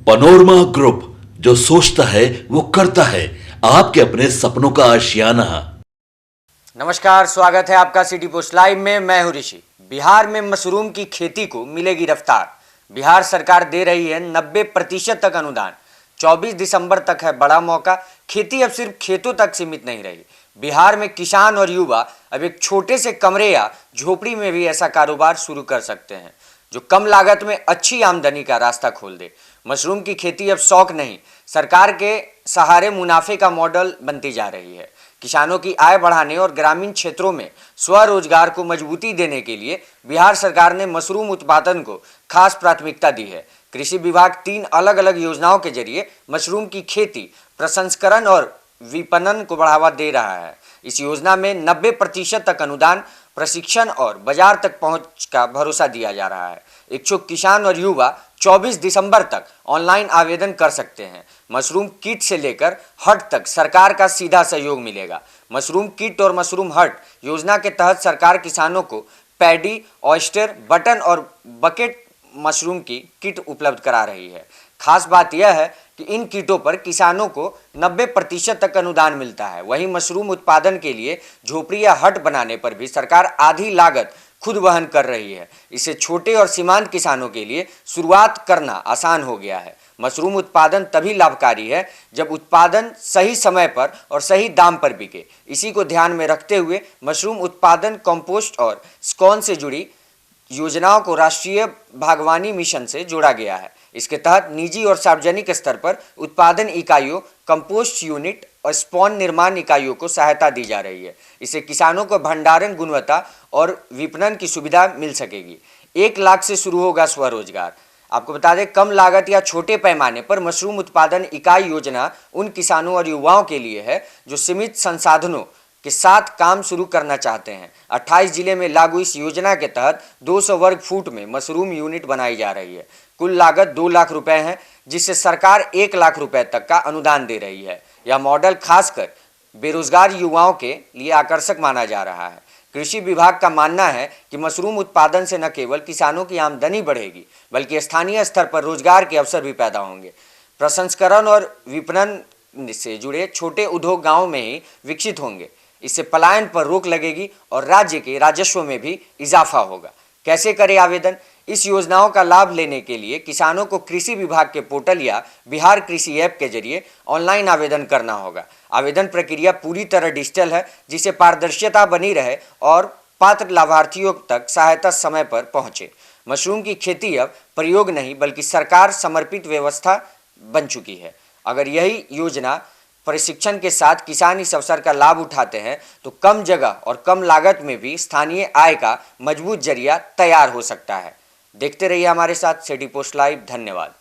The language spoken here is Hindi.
पनोरमा ग्रुप, जो सोचता है वो करता है। आपके अपने सपनों का आशियाना। नमस्कार, स्वागत है आपका सिटी पोस्ट लाइव में। मैं हूं ऋषि। बिहार में मशरूम की खेती को मिलेगी रफ्तार। बिहार सरकार दे रही है 90% तक अनुदान। 24 दिसंबर तक है बड़ा मौका। खेती अब सिर्फ खेतों तक सीमित नहीं रही। बिहार में किसान और युवा अब एक छोटे से कमरे या झोपड़ी में भी ऐसा कारोबार शुरू कर सकते हैं जो कम लागत में अच्छी आमदनी का रास्ता खोल दे। मशरूम की खेती अब शौक नहीं, सरकार के सहारे मुनाफे का मॉडल बनती जा रही है। किसानों की आय बढ़ाने और ग्रामीण क्षेत्रों में स्वरोजगार को मजबूती देने के लिए बिहार सरकार ने मशरूम उत्पादन को खास प्राथमिकता दी है। कृषि विभाग 3 अलग अलग योजनाओं के जरिए मशरूम की खेती, प्रसंस्करण और विपणन को बढ़ावा दे रहा है। इस योजना में 90% तक अनुदान, प्रशिक्षण और बाजार तक पहुंच का भरोसा दिया जा रहा है। इच्छुक किसान और युवा 24 दिसंबर तक ऑनलाइन आवेदन कर सकते हैं। मशरूम किट से लेकर हट तक सरकार का सीधा सहयोग मिलेगा। मशरूम किट और मशरूम हट योजना के तहत सरकार किसानों को पैडी, ऑयस्टर, बटन और बकेट मशरूम की किट उपलब्ध करा रही है। खास बात यह है कि इन किटों पर किसानों को 90% तक अनुदान मिलता है। वहीं मशरूम उत्पादन के लिए झोपड़ी या हट बनाने पर भी सरकार आधी लागत खुद वहन कर रही है। इससे छोटे और सीमांत किसानों के लिए शुरुआत करना आसान हो गया है। मशरूम उत्पादन तभी लाभकारी है जब उत्पादन सही समय पर और सही दाम पर बिके। इसी को ध्यान में रखते हुए मशरूम उत्पादन, कंपोस्ट और स्कॉन से जुड़ी योजनाओं को राष्ट्रीय बागवानी मिशन से जोड़ा गया है। इसके तहत निजी और सार्वजनिक स्तर पर उत्पादन इकाइयों, कंपोस्ट यूनिट और स्पॉन निर्माण इकाइयों को सहायता दी जा रही है। इससे किसानों को भंडारण, गुणवत्ता और विपणन की सुविधा मिल सकेगी। 1 लाख से शुरू होगा स्वरोजगार। आपको बता दें, कम लागत या छोटे पैमाने पर मशरूम उत्पादन इकाई योजना उन किसानों और युवाओं के लिए है जो सीमित संसाधनों के साथ काम शुरू करना चाहते हैं। 28 जिले में लागू इस योजना के तहत 200 वर्ग फुट में मशरूम यूनिट बनाई जा रही है। कुल लागत 2 लाख रुपए है, जिससे सरकार 1 लाख रुपए तक का अनुदान दे रही है। यह मॉडल खासकर बेरोजगार युवाओं के लिए आकर्षक माना जा रहा है। कृषि विभाग का मानना है कि मशरूम उत्पादन से न केवल किसानों की आमदनी बढ़ेगी, बल्कि स्थानीय स्तर पर रोजगार के अवसर भी पैदा होंगे। प्रसंस्करण और विपणन से जुड़े छोटे उद्योग गाँव में ही विकसित होंगे। इससे पलायन पर रोक लगेगी और राज्य के राजस्व में भी इजाफा होगा। कैसे करें आवेदन? इस योजनाओं का लाभ लेने के लिए किसानों को कृषि विभाग के पोर्टल या बिहार कृषि ऐप के जरिए ऑनलाइन आवेदन करना होगा। आवेदन प्रक्रिया पूरी तरह डिजिटल है, जिससे पारदर्शिता बनी रहे और पात्र लाभार्थियों तक सहायता समय पर पहुंचे। मशरूम की खेती अब प्रयोग नहीं, बल्कि सरकार समर्पित व्यवस्था बन चुकी है। अगर यही योजना प्रशिक्षण के साथ किसान इस अवसर का लाभ उठाते हैं तो कम जगह और कम लागत में भी स्थानीय आय का मजबूत जरिया तैयार हो सकता है। देखते रहिए हमारे साथ सिटी पोस्ट लाइव। धन्यवाद।